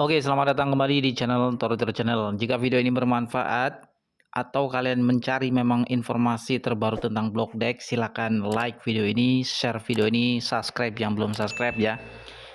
Oke, selamat datang kembali di channel Toro Channel. Jika video ini bermanfaat atau kalian mencari memang informasi terbaru tentang blog deck, silakan like video ini, share video ini, subscribe yang belum subscribe ya.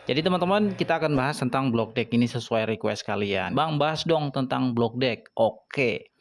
Jadi teman-teman, kita akan bahas tentang blog deck ini sesuai request kalian. Bang, bahas dong tentang blog deck. Oke.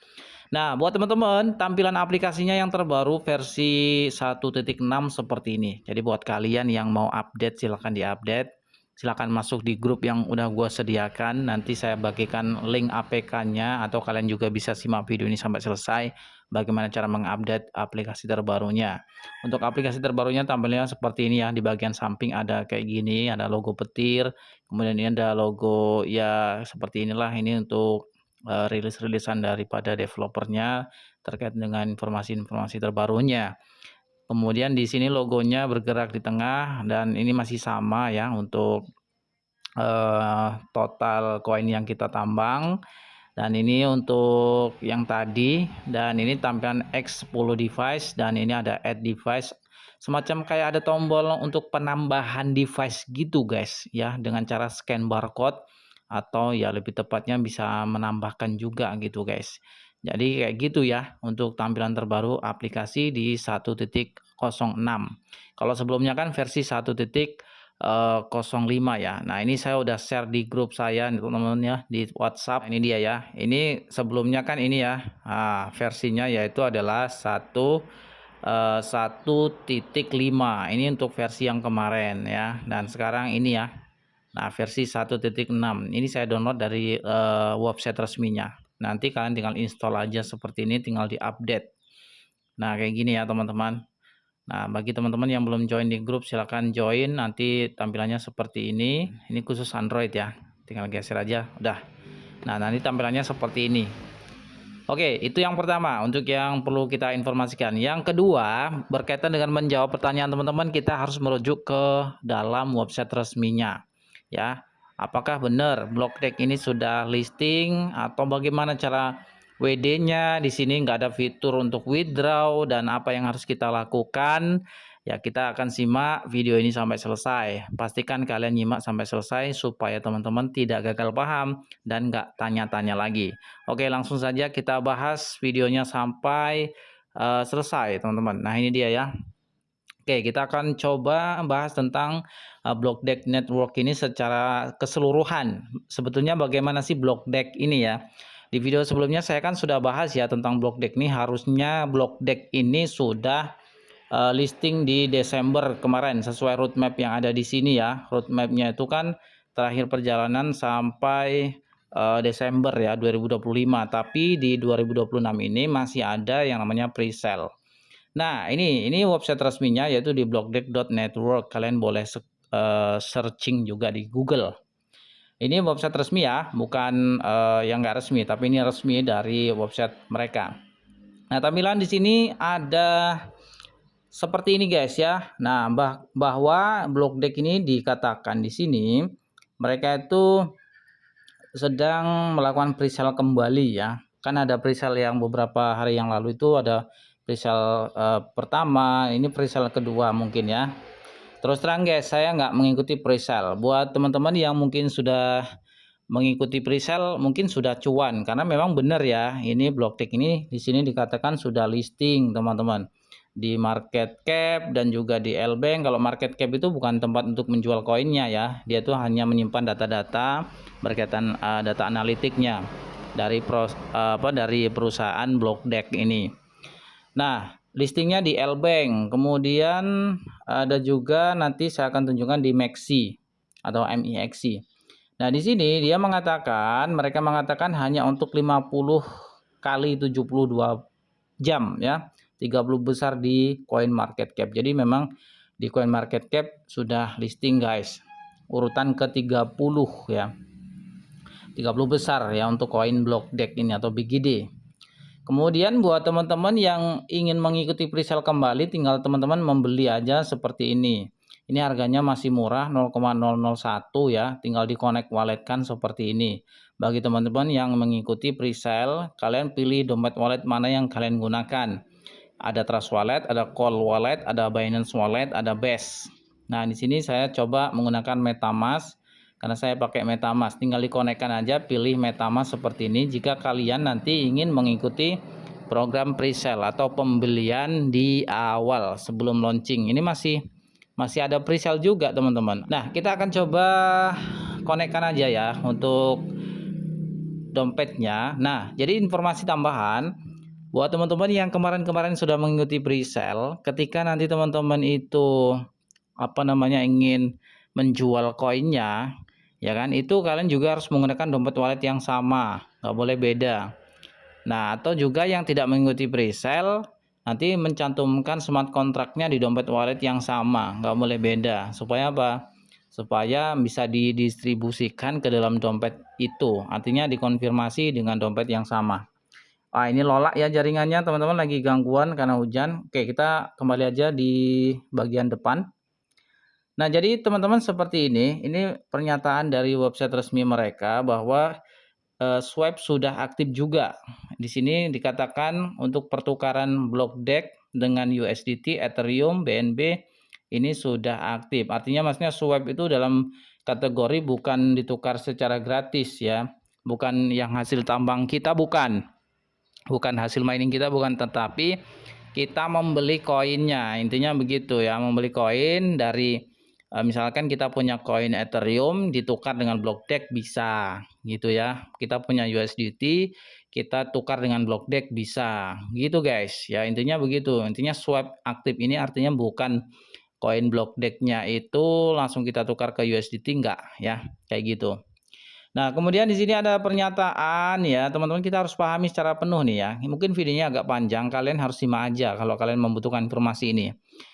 Nah, buat teman-teman, tampilan aplikasinya yang terbaru versi 1.6 seperti ini. Jadi buat kalian yang mau update, silahkan diupdate. Silahkan masuk di grup yang udah gue sediakan. Nanti saya bagikan link APK-nya atau kalian juga bisa simak video ini sampai selesai. Bagaimana cara mengupdate aplikasi terbarunya. Untuk aplikasi terbarunya tampilannya seperti ini ya. Di bagian samping ada kayak gini, ada logo petir. Kemudian ini ada logo ya seperti inilah. Ini untuk rilis-rilisan daripada developernya terkait dengan informasi-informasi terbarunya. Kemudian di sini logonya bergerak di tengah dan ini masih sama ya untuk total koin yang kita tambang, dan ini untuk yang tadi, dan ini tampilan X10 device, dan ini ada add device, semacam kayak ada tombol untuk penambahan device gitu guys ya, dengan cara scan barcode atau ya lebih tepatnya bisa menambahkan juga gitu guys. Jadi kayak gitu ya untuk tampilan terbaru aplikasi di 1.06. Kalau sebelumnya kan versi 1.05 ya. Nah, ini saya udah share di grup saya teman-teman ya di WhatsApp. Ini dia ya. Ini sebelumnya kan ini ya. Versinya yaitu adalah 1.5. Ini untuk versi yang kemarin ya. Dan sekarang ini ya. Nah, versi 1.6 ini saya download dari website resminya. Nanti kalian tinggal install aja seperti ini, tinggal diupdate. Nah, kayak gini ya teman-teman. Nah, bagi teman-teman yang belum join di grup, silahkan join. Nanti tampilannya seperti ini. Ini khusus Android ya. Tinggal geser aja, udah. Nah, nanti tampilannya seperti ini. Oke, itu yang pertama untuk yang perlu kita informasikan. Yang kedua, berkaitan dengan menjawab pertanyaan teman-teman, kita harus merujuk ke dalam website resminya. Ya, apakah benar blog deck ini sudah listing atau bagaimana cara WD-nya? Di sini nggak ada fitur untuk withdraw dan apa yang harus kita lakukan. Ya, kita akan simak video ini sampai selesai. Pastikan kalian nyimak sampai selesai supaya teman-teman tidak gagal paham dan nggak tanya-tanya lagi. Oke, langsung saja kita bahas videonya sampai selesai teman-teman. Nah, ini dia ya. Oke, kita akan coba bahas tentang block deck network ini secara keseluruhan. Sebetulnya bagaimana sih block deck ini ya? Di video sebelumnya saya kan sudah bahas ya tentang block deck ini. Harusnya block deck ini sudah listing di Desember kemarin sesuai roadmap yang ada di sini ya. Roadmapnya itu kan terakhir perjalanan sampai Desember ya 2025, tapi di 2026 ini masih ada yang namanya pre-sale. Nah, ini website resminya yaitu di blockdeck.network. Kalian boleh searching juga di Google. Ini website resmi ya, bukan yang nggak resmi, tapi ini resmi dari website mereka. Nah, tampilan di sini ada seperti ini guys ya. Nah, bahwa blog deck ini dikatakan di sini mereka itu sedang melakukan presale kembali ya. Kan ada presale yang beberapa hari yang lalu itu ada presale pertama, ini presale kedua mungkin ya. Terus terang guys, saya nggak mengikuti presale. Buat teman-teman yang mungkin sudah mengikuti presale mungkin sudah cuan, karena memang benar ya, ini blog deck ini di sini dikatakan sudah listing teman-teman di market cap dan juga di L-Bank. Kalau market cap itu bukan tempat untuk menjual koinnya ya, dia tuh hanya menyimpan data-data berkaitan data analitiknya dari perusahaan blog deck ini. Nah, listingnya di L-Bank, kemudian ada juga nanti saya akan tunjukkan di MEXC atau MEXC. Nah, di sini dia mengatakan, mereka mengatakan hanya untuk 50 kali 72 jam ya. 30 besar di coin market cap. Jadi memang di coin market cap sudah listing guys. Urutan ke-30 ya. 30 besar ya untuk koin block deck ini atau BGD. Kemudian buat teman-teman yang ingin mengikuti presale kembali, tinggal teman-teman membeli aja seperti ini. Ini harganya masih murah 0,001 ya, tinggal di connect wallet kan seperti ini. Bagi teman-teman yang mengikuti presale, kalian pilih dompet wallet mana yang kalian gunakan. Ada Trust Wallet, ada Cold Wallet, ada Binance Wallet, ada Base. Nah, di sini saya coba menggunakan MetaMask karena saya pakai MetaMask. Tinggal dikonekkan aja, pilih MetaMask seperti ini jika kalian nanti ingin mengikuti program presale atau pembelian di awal sebelum launching. Ini masih ada presale juga teman-teman. Nah, kita akan coba konekkan aja ya untuk dompetnya. Nah, jadi informasi tambahan buat teman-teman yang kemarin-kemarin sudah mengikuti presale, ketika nanti teman-teman itu ingin menjual koinnya, ya kan, itu kalian juga harus menggunakan dompet wallet yang sama, nggak boleh beda. Nah, atau juga yang tidak mengikuti presale, nanti mencantumkan smart kontraknya di dompet wallet yang sama, nggak boleh beda. Supaya apa? Supaya bisa didistribusikan ke dalam dompet itu, artinya dikonfirmasi dengan dompet yang sama. Ini lola ya jaringannya teman-teman, lagi gangguan karena hujan. Oke, kita kembali aja di bagian depan. Nah, jadi teman-teman seperti ini pernyataan dari website resmi mereka bahwa Swipe sudah aktif juga. Di sini dikatakan untuk pertukaran block DEX dengan USDT, Ethereum, BNB ini sudah aktif. Artinya maksudnya Swipe itu dalam kategori bukan ditukar secara gratis ya. Bukan yang hasil tambang kita, bukan hasil mining kita, bukan, tetapi kita membeli koinnya. Intinya begitu ya, membeli koin dari misalkan kita punya koin Ethereum ditukar dengan block DEX bisa gitu ya. Kita punya USDT kita tukar dengan block DEX bisa gitu guys ya. Intinya begitu. Intinya Swipe aktif ini artinya bukan koin block DEX-nya itu langsung kita tukar ke USDT, enggak ya, kayak gitu. Nah, kemudian di sini ada pernyataan ya, teman-teman, kita harus pahami secara penuh nih ya. Mungkin videonya agak panjang, kalian harus simak aja kalau kalian membutuhkan informasi ini.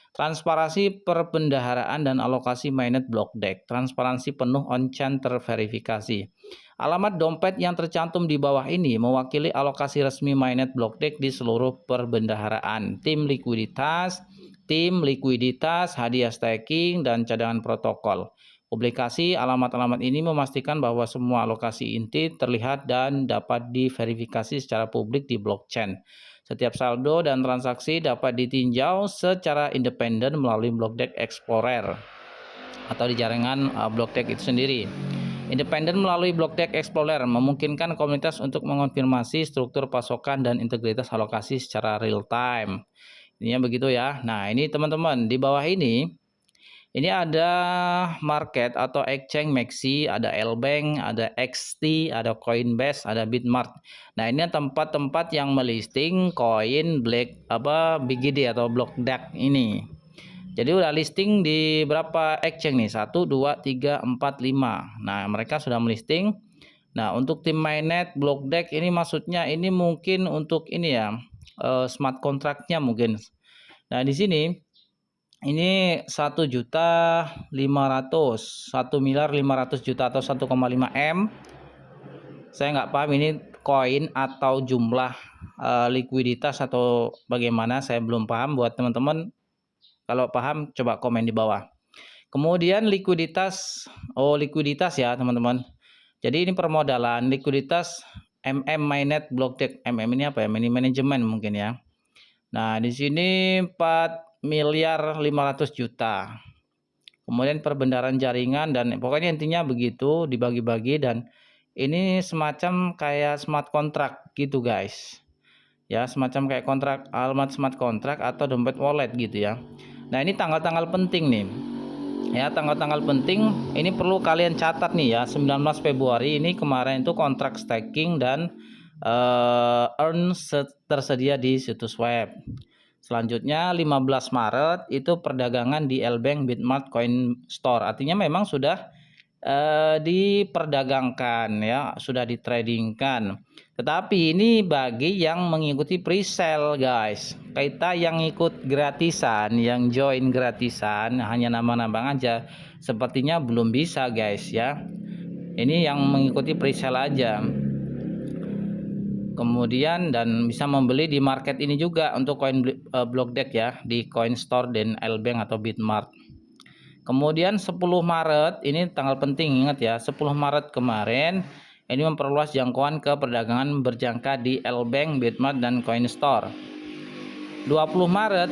Transparansi perbendaharaan dan alokasi mainnet block DEX. Transparansi penuh on-chain terverifikasi. Alamat dompet yang tercantum di bawah ini mewakili alokasi resmi mainnet block DEX di seluruh perbendaharaan. Tim likuiditas, hadiah staking, dan cadangan protokol. Publikasi alamat-alamat ini memastikan bahwa semua alokasi inti terlihat dan dapat diverifikasi secara publik di blockchain. Setiap saldo dan transaksi dapat ditinjau secara independen melalui BlockDex Explorer atau di jaringan BlockDex itu sendiri. Independen melalui BlockDex Explorer memungkinkan komunitas untuk mengonfirmasi struktur pasokan dan integritas alokasi secara real time. Ininya begitu ya. Nah, ini teman-teman, di bawah ini ada market atau exchange Maxi, ada Lbank, ada XT, ada Coinbase, ada Bitmart. Nah, ini tempat-tempat yang melisting koin BGD atau block DEX ini. Jadi udah listing di berapa exchange nih? 1, 2, 3, 4, 5. Nah, mereka sudah melisting. Nah, untuk tim mainnet block DEX ini maksudnya ini mungkin untuk ini ya, smart contract-nya mungkin. Nah, di sini ini 1.500.000, 1.500.000.000 atau 1,5 M. Saya nggak paham ini koin atau jumlah likuiditas atau bagaimana, saya belum paham. Buat teman-teman kalau paham coba komen di bawah. Kemudian likuiditas ya teman-teman. Jadi ini permodalan, likuiditas mainnet block DEX. ini apa ya? Manajemen mungkin ya. Nah, di sini 4.500.000.000. Kemudian perbendaharaan jaringan dan pokoknya intinya begitu, dibagi-bagi, dan ini semacam kayak smart contract gitu guys. Ya, semacam kayak kontrak, alamat smart contract atau dompet wallet gitu ya. Nah, ini tanggal-tanggal penting nih. Ya, tanggal-tanggal penting ini perlu kalian catat nih ya. 19 Februari ini kemarin itu kontrak staking dan earn tersedia di situs web. Selanjutnya 15 Maret itu perdagangan di Lbank Bitmart Coin Store. Artinya memang sudah diperdagangkan ya, sudah ditradingkan. Tetapi ini bagi yang mengikuti presale guys. Kita yang ikut gratisan, yang join gratisan hanya nambang-nambang aja, sepertinya belum bisa guys ya. Ini yang mengikuti presale aja. Kemudian dan bisa membeli di market ini juga untuk koin block DEX ya, di Coin Store dan Lbank atau Bitmart. Kemudian 10 Maret ini tanggal penting, ingat ya, 10 Maret kemarin ini memperluas jangkauan ke perdagangan berjangka di Lbank, Bitmart, dan Coin Store. 20 Maret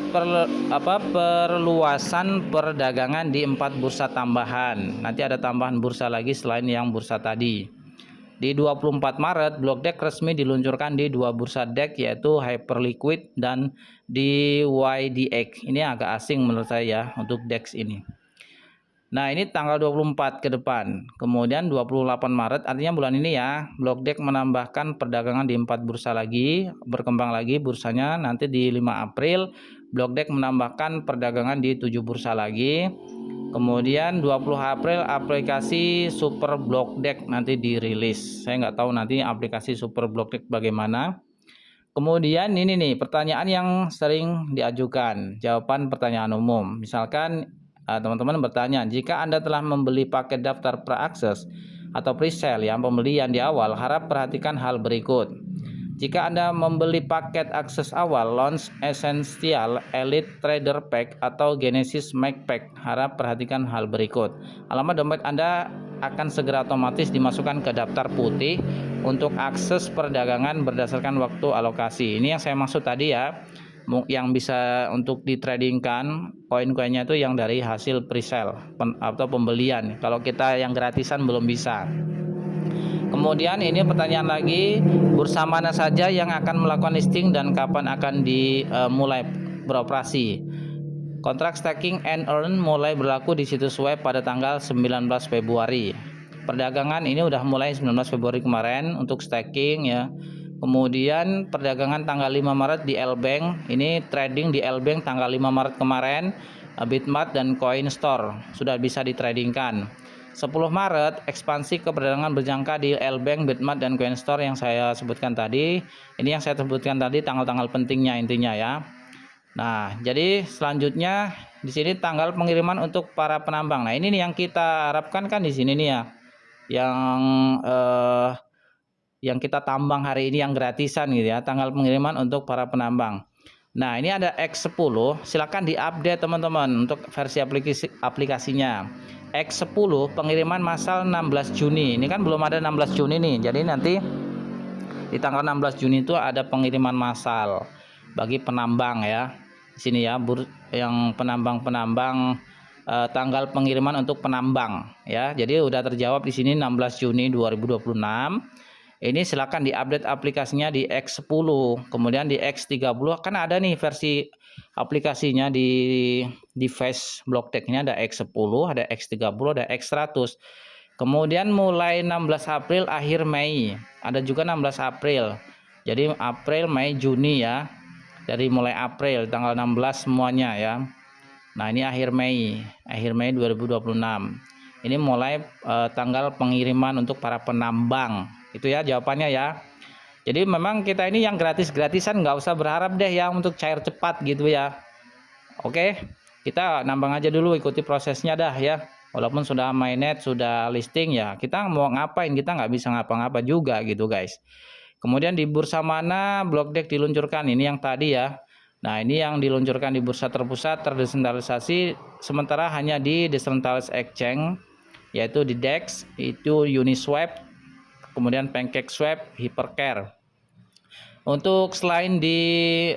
perluasan perdagangan di 4 bursa tambahan. Nanti ada tambahan bursa lagi selain yang bursa tadi. Di 24 Maret, blok DEX resmi diluncurkan di 2 bursa DEX yaitu Hyperliquid dan di YDX. Ini agak asing menurut saya untuk DEX ini. Nah, ini tanggal 24 ke depan. Kemudian 28 Maret artinya bulan ini ya, blok DEX menambahkan perdagangan di 4 bursa lagi, berkembang lagi bursanya. Nanti di 5 April, blok DEX menambahkan perdagangan di 7 bursa lagi. Kemudian 20 April aplikasi Super Block Deck nanti dirilis. Saya nggak tahu nanti aplikasi Super Block Deck bagaimana. Kemudian ini nih pertanyaan yang sering diajukan, jawaban pertanyaan umum. Misalkan teman-teman bertanya, jika Anda telah membeli paket daftar pre-akses atau pre-sale yang pembelian di awal, harap perhatikan hal berikut. Jika Anda membeli paket akses awal Launch Essential Elite Trader Pack atau Genesis Max Pack, harap perhatikan hal berikut. Alamat dompet Anda akan segera otomatis dimasukkan ke daftar putih untuk akses perdagangan berdasarkan waktu alokasi. Ini yang saya maksud tadi ya, yang bisa untuk ditradingkan koin-koinnya itu yang dari hasil pre-sale atau pembelian. Kalau kita yang gratisan belum bisa. Kemudian ini pertanyaan lagi, bursa mana saja yang akan melakukan listing dan kapan akan dimulai beroperasi? Kontrak staking and earn mulai berlaku di situs web pada tanggal 19 Februari. Perdagangan ini udah mulai 19 Februari kemarin untuk staking ya. Kemudian perdagangan tanggal 5 Maret di Lbank, ini trading di Lbank tanggal 5 Maret kemarin, Bitmart dan Coinstore sudah bisa ditradingkan. 10 Maret ekspansi ke perdagangan berjangka di Lbank, Bitmart dan Coinstore yang saya sebutkan tadi. Ini yang saya sebutkan tadi tanggal-tanggal pentingnya intinya ya. Nah, jadi selanjutnya di sini tanggal pengiriman untuk para penambang. Nah, ini nih yang kita harapkan kan di sini nih ya. Yang kita tambang hari ini yang gratisan gitu ya, tanggal pengiriman untuk para penambang. Nah, ini ada X10, silakan diupdate teman-teman untuk versi aplikasinya. X10 pengiriman massal 16 Juni. Ini kan belum ada 16 Juni nih. Jadi nanti di tanggal 16 Juni itu ada pengiriman massal bagi penambang ya. Di sini ya, yang penambang-penambang tanggal pengiriman untuk penambang ya. Jadi udah terjawab di sini 16 Juni 2026. Ini silakan diupdate aplikasinya di X10. Kemudian di X30 kan ada nih versi aplikasinya di device block deck-nya, ada X10, ada X30, ada X100. Kemudian mulai 16 April akhir Mei, ada juga 16 April. Jadi April, Mei, Juni ya. Dari mulai April tanggal 16 semuanya ya. Nah, ini akhir Mei 2026. Ini mulai tanggal pengiriman untuk para penambang. Itu ya jawabannya ya. Jadi memang kita ini yang gratis-gratisan nggak usah berharap deh ya untuk cair cepat gitu ya. Oke, kita nambang aja dulu, ikuti prosesnya dah ya. Walaupun sudah mainnet, sudah listing ya, kita mau ngapain, kita nggak bisa ngapa-ngapa juga gitu guys. Kemudian di bursa mana blok DEX diluncurkan, ini yang tadi ya. Nah, ini yang diluncurkan di bursa terpusat terdesentralisasi, sementara hanya di decentralized exchange, yaitu di DEX, itu Uniswap, kemudian PancakeSwap, Hypercare. Untuk selain di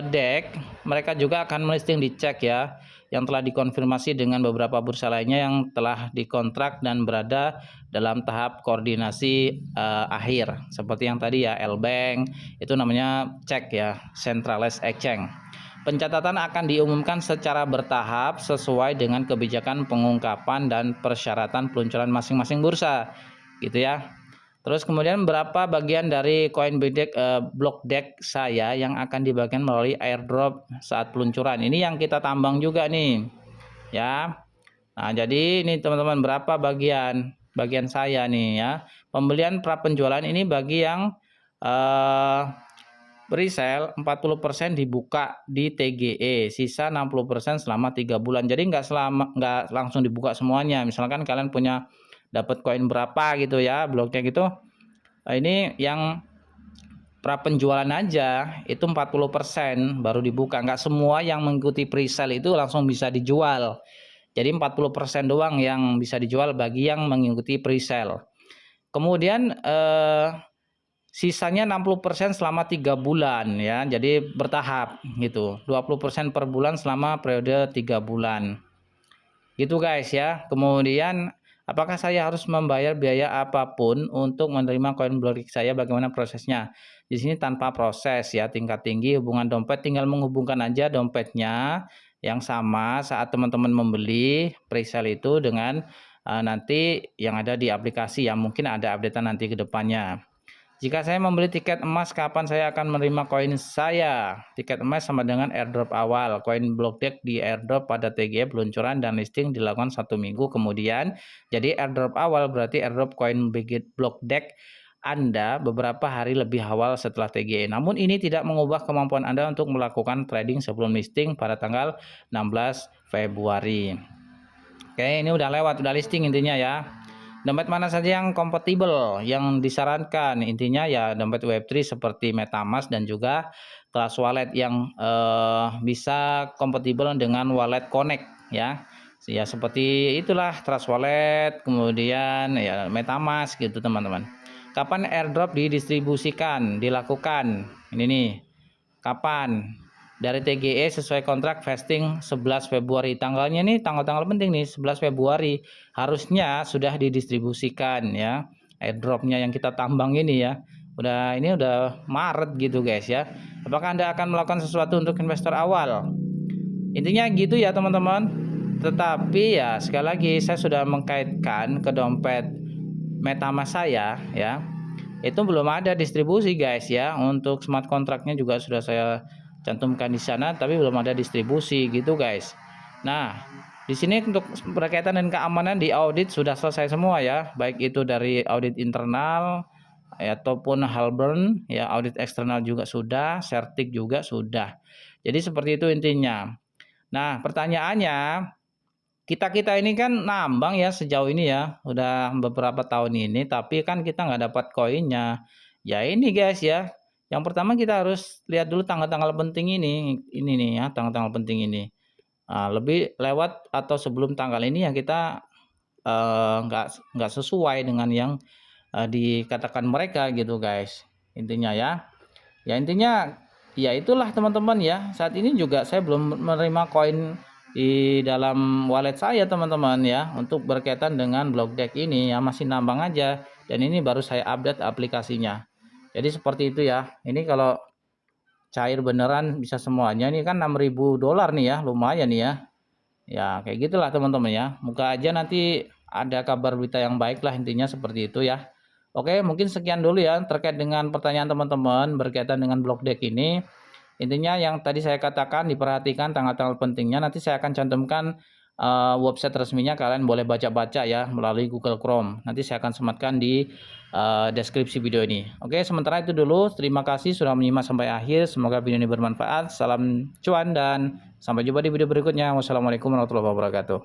DEX, mereka juga akan melisting di CEX ya, yang telah dikonfirmasi dengan beberapa bursa lainnya yang telah dikontrak dan berada dalam tahap koordinasi akhir. Seperti yang tadi ya, Lbank, itu namanya CEX ya, Centralized Exchange. Pencatatan akan diumumkan secara bertahap sesuai dengan kebijakan pengungkapan dan persyaratan peluncuran masing-masing bursa, gitu ya. Terus kemudian berapa bagian dari koin block DEX saya yang akan dibagikan melalui airdrop saat peluncuran. Ini yang kita tambang juga nih ya. Nah, jadi ini teman-teman berapa bagian saya nih ya. Pembelian pra penjualan ini bagi yang presale 40% dibuka di TGE, sisa 60% selama 3 bulan. Jadi nggak langsung dibuka semuanya. Misalkan kalian punya dapat koin berapa gitu ya, bloknya gitu. Ini yang pra penjualan aja itu 40% baru dibuka. Nggak semua yang mengikuti presale itu langsung bisa dijual. Jadi 40% doang yang bisa dijual bagi yang mengikuti presale. Kemudian sisanya 60% selama 3 bulan ya. Jadi bertahap gitu. 20% per bulan selama periode 3 bulan. Gitu guys ya. Kemudian apakah saya harus membayar biaya apapun untuk menerima koin Blockdeck saya? Bagaimana prosesnya? Di sini tanpa proses ya, tingkat tinggi hubungan dompet, tinggal menghubungkan aja dompetnya yang sama saat teman-teman membeli presale itu dengan nanti yang ada di aplikasi, yang mungkin ada updatean nanti ke depannya. Jika saya membeli tiket emas, kapan saya akan menerima koin saya? Tiket emas sama dengan airdrop awal. Koin Blockdeck di airdrop pada TGE peluncuran dan listing dilakukan 1 minggu kemudian. Jadi airdrop awal berarti airdrop koin Blockdeck Anda beberapa hari lebih awal setelah TGE. Namun ini tidak mengubah kemampuan Anda untuk melakukan trading sebelum listing pada tanggal 16 Februari. Oke, ini udah lewat, udah listing intinya ya. Dompet mana saja yang kompatibel, yang disarankan? Intinya ya dompet Web3 seperti MetaMask dan juga Trust Wallet yang bisa kompatibel dengan Wallet Connect ya. Ya seperti itulah Trust Wallet, kemudian ya MetaMask gitu teman-teman. Kapan airdrop didistribusikan, dilakukan? Ini nih. Kapan? Dari TGE sesuai kontrak vesting 11 Februari. Tanggalnya nih tanggal-tanggal penting nih, 11 Februari harusnya sudah didistribusikan ya. Airdropnya yang kita tambang ini ya. Ini udah Maret gitu guys ya. Apakah Anda akan melakukan sesuatu untuk investor awal? Intinya gitu ya teman-teman. Tetapi ya sekali lagi saya sudah mengkaitkan ke dompet MetaMask saya ya. Itu belum ada distribusi guys ya. Untuk smart kontraknya juga sudah saya cantumkan di sana, tapi belum ada distribusi gitu guys. Nah, di sini untuk berkaitan dengan keamanan di audit sudah selesai semua ya, baik itu dari audit internal ataupun Halburn ya, audit eksternal juga sudah, Certik juga sudah. Jadi seperti itu intinya. Nah, pertanyaannya, kita ini kan nambang ya sejauh ini ya, udah beberapa tahun ini, tapi kan kita nggak dapat koinnya. Ya ini guys ya, yang pertama kita harus lihat dulu tanggal-tanggal penting ini nih ya, tanggal-tanggal penting ini. Lebih lewat atau sebelum tanggal ini ya kita nggak sesuai dengan yang dikatakan mereka gitu guys. Intinya ya. Ya intinya ya itulah teman-teman ya. Saat ini juga saya belum menerima koin di dalam wallet saya teman-teman ya, untuk berkaitan dengan Blockdeck ini ya, masih nambang aja, dan ini baru saya update aplikasinya. Jadi seperti itu ya. Ini kalau cair beneran bisa semuanya, ini kan 6.000 dolar nih ya, lumayan nih ya. Ya kayak gitulah teman-teman ya. Moga aja nanti ada kabar berita yang baik lah, intinya seperti itu ya. Oke, mungkin sekian dulu ya terkait dengan pertanyaan teman-teman berkaitan dengan Blockdeck ini. Intinya yang tadi saya katakan, diperhatikan tanggal-tanggal pentingnya. Nanti saya akan cantumkan website resminya, kalian boleh baca-baca ya melalui Google Chrome. Nanti saya akan sematkan di deskripsi video ini. Oke, sementara itu dulu. Terima kasih sudah menyimak sampai akhir. Semoga video ini bermanfaat. Salam cuan dan sampai jumpa di video berikutnya. Wassalamualaikum warahmatullahi wabarakatuh.